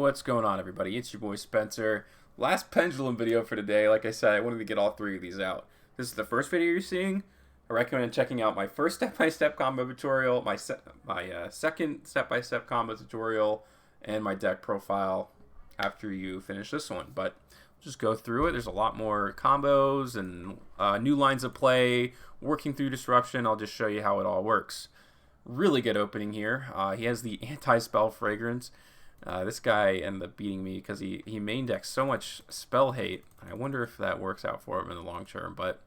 What's going on, everybody? It's your boy Spencer. Last Pendulum video for today. Like I said, I wanted to get all three of these out. This is the first video you're seeing. I recommend checking out my first step-by-step combo tutorial, my second step-by-step combo tutorial, and my deck profile after you finish this one. But just go through it. There's a lot more combos and new lines of play, working through disruption. I'll just show you how it all works. Really good opening here. He has the anti-spell fragrance. This guy ended up beating me because he main decks so much spell hate. I wonder if that works out for him in the long term. But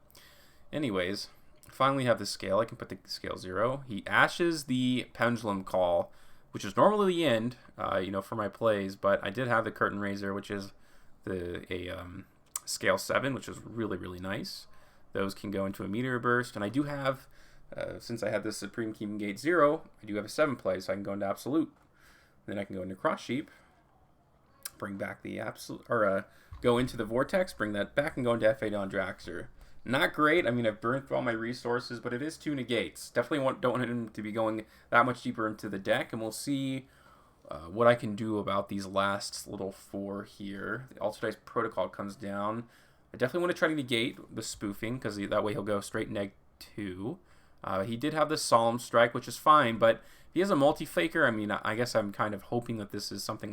anyways, finally have the scale. I can put the scale 0. He ashes the Pendulum Call, which is normally the end, for my plays. But I did have the Curtain Raiser, which is a scale 7, which is really, really nice. Those can go into a meteor burst. And I do have, since I had the Supreme Key Gate 0, I do have a 7 play, so I can go into Absolute. Then I can go into Cross Sheep, bring back the Absolute, or go into the Vortex, bring that back, and go into F.A. Don Draxter. Not great. I mean, I've burned through all my resources, but it is 2 negates. Definitely don't want him to be going that much deeper into the deck, and we'll see what I can do about these last little 4 here. The Altered Ice Protocol comes down. I definitely want to try to negate the spoofing, because that way he'll go straight -2. He did have the Solemn Strike, which is fine, but if he has a multi-faker, I mean, I guess I'm kind of hoping that this is something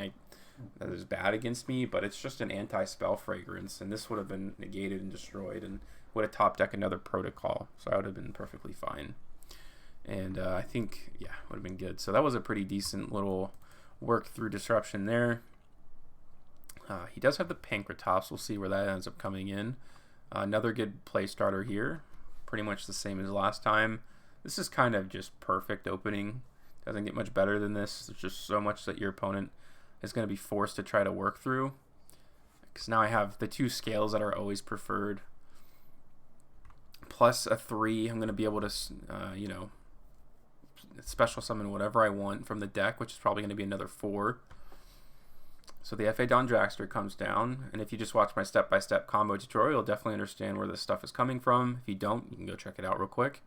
that is bad against me, but it's just an anti-spell fragrance, and this would have been negated and destroyed, and would have top deck another protocol, so I would have been perfectly fine. And I think, yeah, would have been good. So that was a pretty decent little work through disruption there. He does have the Pankratops. We'll see where that ends up coming in. Another good play starter here. Pretty much the same as last time. This is kind of just perfect opening. Doesn't get much better than this. There's just so much that your opponent is going to be forced to try to work through. Because now I have the 2 scales that are always preferred. Plus a 3. I'm going to be able to, special summon whatever I want from the deck, which is probably going to be another 4. So the F.A. Don Draxter comes down, and if you just watch my step-by-step combo tutorial, you'll definitely understand where this stuff is coming from. If you don't, you can go check it out real quick.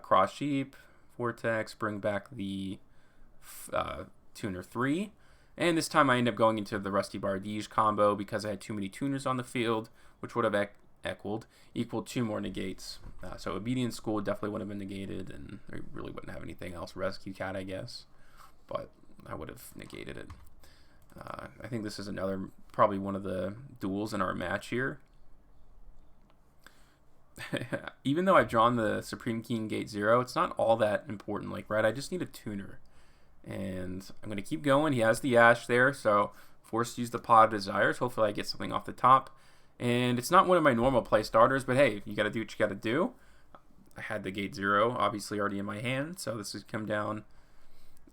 Cross Sheep, Vortex, bring back the Tuner 3, and this time I end up going into the Rusty Bardiche combo because I had too many tuners on the field, which would have equaled 2 more negates. So Obedience School definitely would have been negated, and I really wouldn't have anything else. Rescue Cat, I guess, but I would have negated it. I think this is probably one of the duels in our match here. Even though I've drawn the Supreme King Gate 0, it's not all that important. Like, right, I just need a tuner. And I'm going to keep going. He has the Ash there, so forced to use the Pot of Desires. Hopefully I get something off the top. And it's not one of my normal play starters, but hey, you got to do what you got to do. I had the Gate 0 obviously already in my hand, so this has come down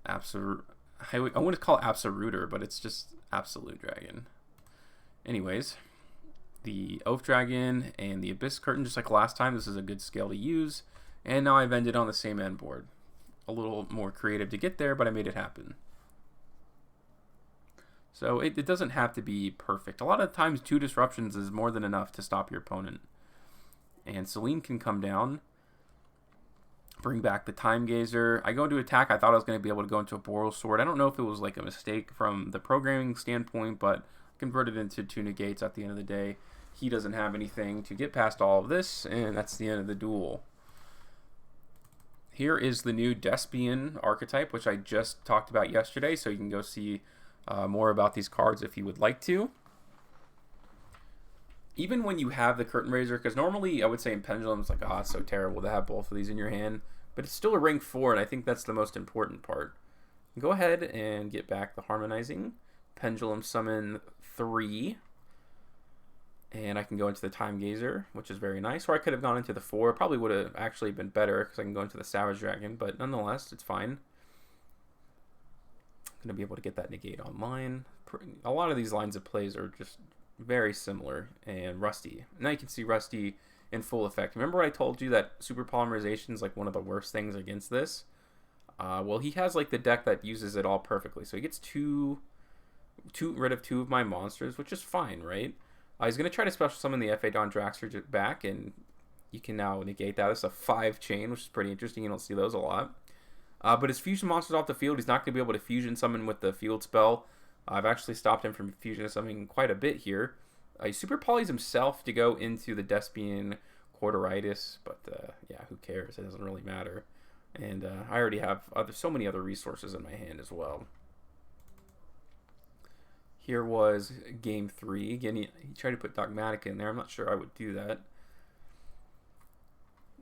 Absolute. I wouldn't call it Absoluter, but it's just Absolute Dragon. Anyways, the Oath Dragon and the Abyss Curtain, just like last time, this is a good scale to use. And now I've ended on the same end board. A little more creative to get there, but I made it happen. So it doesn't have to be perfect. A lot of times 2 disruptions is more than enough to stop your opponent. And Celine can come down. Bring back the Time Gazer. I go into attack. I thought I was going to be able to go into a Boral Sword. I don't know if it was like a mistake from the programming standpoint, but converted into 2 negates at the end of the day. He doesn't have anything to get past all of this, and that's the end of the duel. Here is the new Despian archetype, which I just talked about yesterday, so you can go see more about these cards if you would like to. Even when you have the Curtain Raiser, because normally I would say in Pendulum, it's like, oh, it's so terrible to have both of these in your hand, but it's still a rank 4, and I think that's the most important part. Go ahead and get back the Harmonizing. Pendulum summon 3, and I can go into the Time Gazer, which is very nice, or I could have gone into the 4. Probably would have actually been better, because I can go into the Savage Dragon, but nonetheless, it's fine. I'm going to be able to get that negate online. A lot of these lines of plays are just very similar. And Rusty. Now you can see Rusty in full effect. Remember what I told you that super polymerization is like one of the worst things against this? Well, he has like the deck that uses it all perfectly. So he gets rid of 2 of my monsters, which is fine, right? He's going to try to special summon the F.A. Don Draxter back, and you can now negate that. It's a 5 chain, which is pretty interesting. You don't see those a lot. But his fusion monsters off the field, he's not going to be able to fusion summon with the field spell. I've actually stopped him from fusion summoning quite a bit here. He super polys himself to go into the Despian Quarteritis, but yeah, who cares? It doesn't really matter. And I already have so many other resources in my hand as well. Here was game 3. Again, he tried to put Dogmatic in there. I'm not sure I would do that.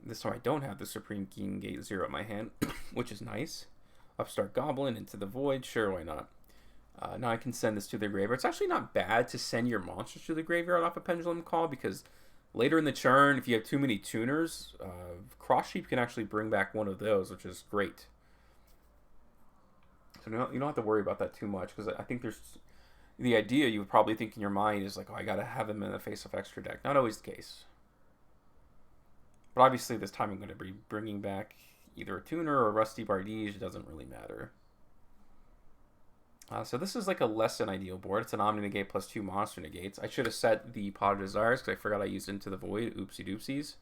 This time I don't have the Supreme King Gate 0 in my hand, which is nice. Upstart Goblin into the Void. Sure, why not? Now I can send this to the graveyard. It's actually not bad to send your monsters to the graveyard off a Pendulum Call, because later in the turn, if you have too many tuners, Cross Sheep can actually bring back one of those, which is great. So you don't have to worry about that too much, because I think there's... The idea you would probably think in your mind is like, oh, I got to have him in the face of extra deck. Not always the case. But obviously this time I'm going to be bringing back either a tuner or a Rusty Bardiche. It doesn't really matter. So this is like a less than ideal board. It's an Omni Negate plus 2 monster negates. I should have set the Pot of Desires because I forgot I used Into the Void. Oopsie doopsies.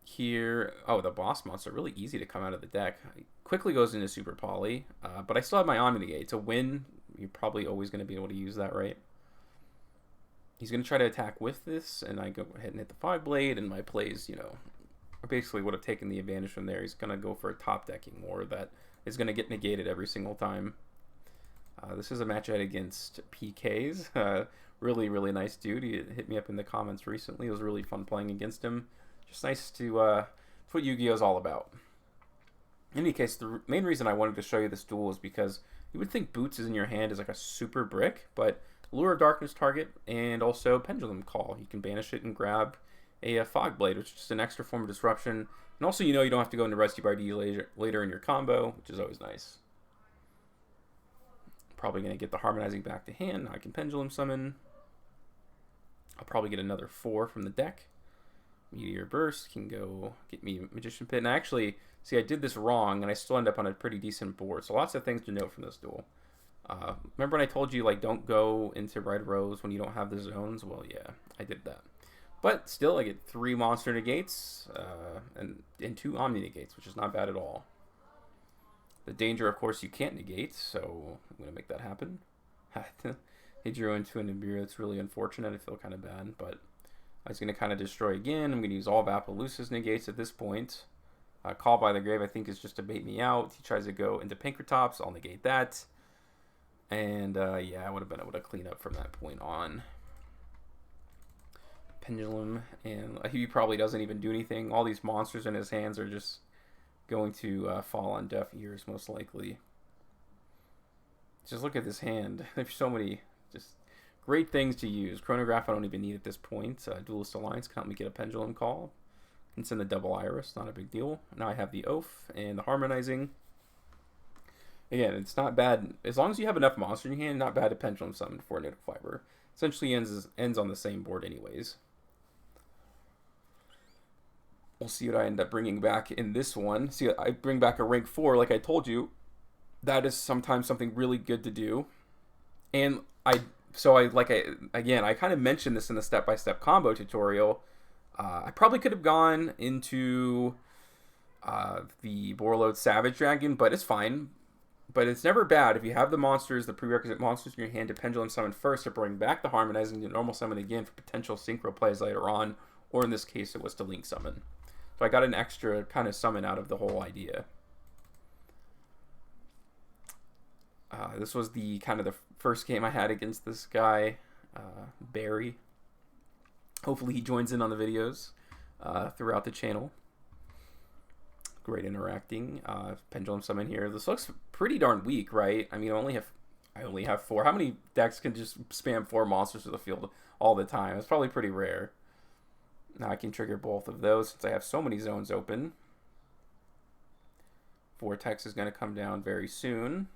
Here, oh, the boss monster, really easy to come out of the deck. It quickly goes into Super Poly, but I still have my Omni Negate. To win, you're probably always going to be able to use that, right? He's going to try to attack with this, and I go ahead and hit the 5-blade, and my plays, you know, basically would have taken the advantage from there. He's going to go for a top decking war that is going to get negated every single time. This is a match I had against PKs. Really, really nice dude. He hit me up in the comments recently. It was really fun playing against him. Just nice to, that's what Yu-Gi-Oh! Is all about. In any case, the main reason I wanted to show you this duel is because you would think Boots is in your hand is like a super brick, but Lure of Darkness target and also Pendulum Call. You can banish it and grab a Fog Blade, which is just an extra form of disruption. And also, you know, you don't have to go into Rusty Bardiche later in your combo, which is always nice. Probably going to get the Harmonizing back to hand. I can Pendulum Summon. I'll probably get another 4 from the deck. Meteor Burst can go get me Magician Pit. And actually, see, I did this wrong, and I still end up on a pretty decent board. So lots of things to note from this duel. Remember when I told you, like, don't go into Red Rose when you don't have the zones? Well, yeah, I did that. But still, I get 3 monster negates and 2 Omni negates, which is not bad at all. The danger, of course, you can't negate, so I'm going to make that happen. He drew into an Nibiru. It's really unfortunate. I feel kind of bad, but I was going to kind of destroy again. I'm going to use all of Appaloosa's negates at this point. Call by the Grave, I think, is just to bait me out. He tries to go into Pinkertops. I'll negate that. And, yeah, I would have been able to clean up from that point on. Pendulum, and he probably doesn't even do anything. All these monsters in his hands are just going to fall on deaf ears, most likely. Just look at this hand. There's so many just great things to use. Chronograph I don't even need at this point. Duelist Alliance can help me get a Pendulum Call. Can send the double Iris, not a big deal. Now I have the Oath and the Harmonizing. Again, it's not bad. As long as you have enough monster in your hand, not bad to Pendulum Summon for Native Fiber. Essentially ends on the same board anyways. We'll see what I end up bringing back in this one. See, I bring back a rank 4, like I told you. That is sometimes something really good to do. And I kind of mentioned this in the step-by-step combo tutorial. I probably could have gone into the Borreload Savage Dragon, but it's fine. But it's never bad if you have the monsters, the prerequisite monsters in your hand to Pendulum Summon first to bring back the Harmonizing to normal summon again for potential synchro plays later on. Or in this case, it was to Link Summon. So I got an extra kind of summon out of the whole idea. This was the kind of the first game I had against this guy, Barry. Hopefully he joins in on the videos throughout the channel. Great interacting. Pendulum Summon here. This looks pretty darn weak, right? I mean, I only have 4. How many decks can just spam 4 monsters to the field all the time? It's probably pretty rare. Now I can trigger both of those since I have so many zones open. Vortex is going to come down very soon.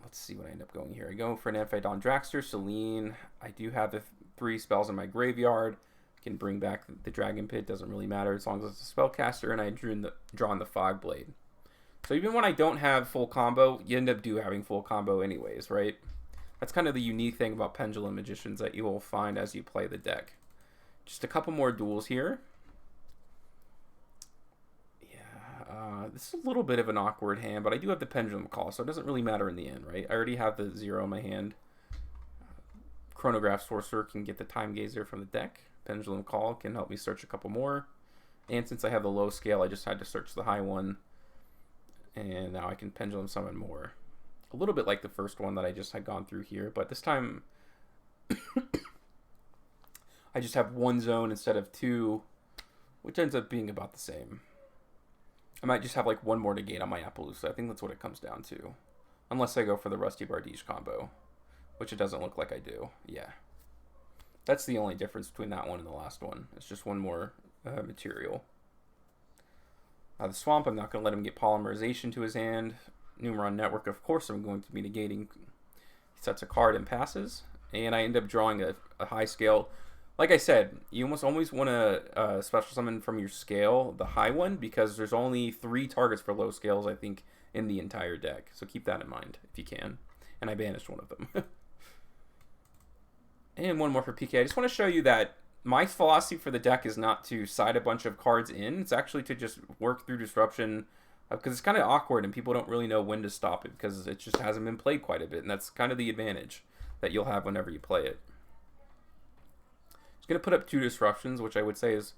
Let's see what I end up going here. I go for an Amphidawn Dragster, Selene. I do have the 3 spells in my graveyard. I can bring back the Dragon Pit. Doesn't really matter as long as it's a spellcaster. And I draw in the Fog Blade. So even when I don't have full combo, you end up having full combo anyways, right? That's kind of the unique thing about Pendulum Magicians that you will find as you play the deck. Just a couple more duels here. Yeah, This is a little bit of an awkward hand, but I do have the Pendulum Call, so it doesn't really matter in the end, right? I already have the 0 in my hand. Chronograph Sorcerer can get the Time Gazer from the deck. Pendulum Call can help me search a couple more. And since I have the low scale, I just had to search the high one. And now I can Pendulum Summon more. A little bit like the first one that I just had gone through here, but this time I just have one zone instead of two, which ends up being about the same. I might just have like one more negate on my Appaloosa. I think that's what it comes down to. Unless I go for the Rusty Bardiche combo, which it doesn't look like I do. Yeah. That's the only difference between that one and the last one. It's just one more material. The Swamp, I'm not going to let him get Polymerization to his hand. Numeron Network, of course, I'm going to be negating. He sets a card and passes. And I end up drawing a high scale. Like I said, you almost always want to special summon from your scale, the high one, because there's only 3 targets for low scales, I think, in the entire deck. So keep that in mind, if you can. And I banished one of them. And one more for PK. I just want to show you that my philosophy for the deck is not to side a bunch of cards in. It's actually to just work through disruption, because it's kind of awkward and people don't really know when to stop it because it just hasn't been played quite a bit. And that's kind of the advantage that you'll have whenever you play it. Going to put up 2 disruptions, which I would say is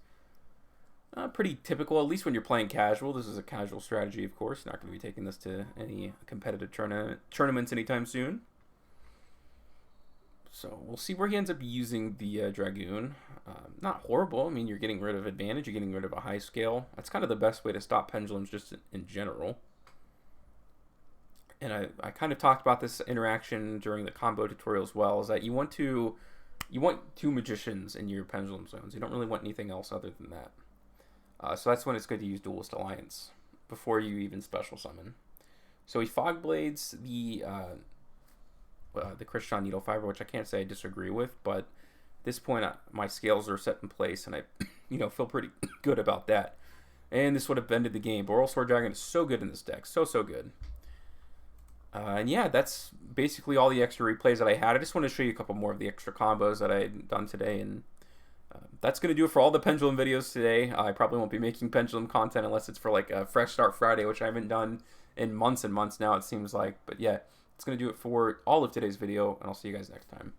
pretty typical, at least when you're playing casual. This is a casual strategy, of course. Not going to be taking this to any competitive tournaments anytime soon. So we'll see where he ends up using the Dragoon. Not horrible. I mean, you're getting rid of advantage. You're getting rid of a high scale. That's kind of the best way to stop pendulums just in general. And I kind of talked about this interaction during the combo tutorial as well, is that you want 2 magicians in your pendulum zones. You don't really want anything else other than that. So that's when it's good to use Duelist Alliance before you even special summon. So he Fog Blades the Christian Needle Fiber, which I can't say I disagree with, but at this point my scales are set in place, and I feel pretty good about that. And this would have ended the game. Boral Sword Dragon is so good in this deck, so good. And yeah, that's basically all the extra replays that I had. I just want to show you a couple more of the extra combos that I had done today, and that's going to do it for all the Pendulum videos today. I probably won't be making Pendulum content unless it's for like a Fresh Start Friday, which I haven't done in months and months now, it seems like. But yeah, it's going to do it for all of today's video, and I'll see you guys next time.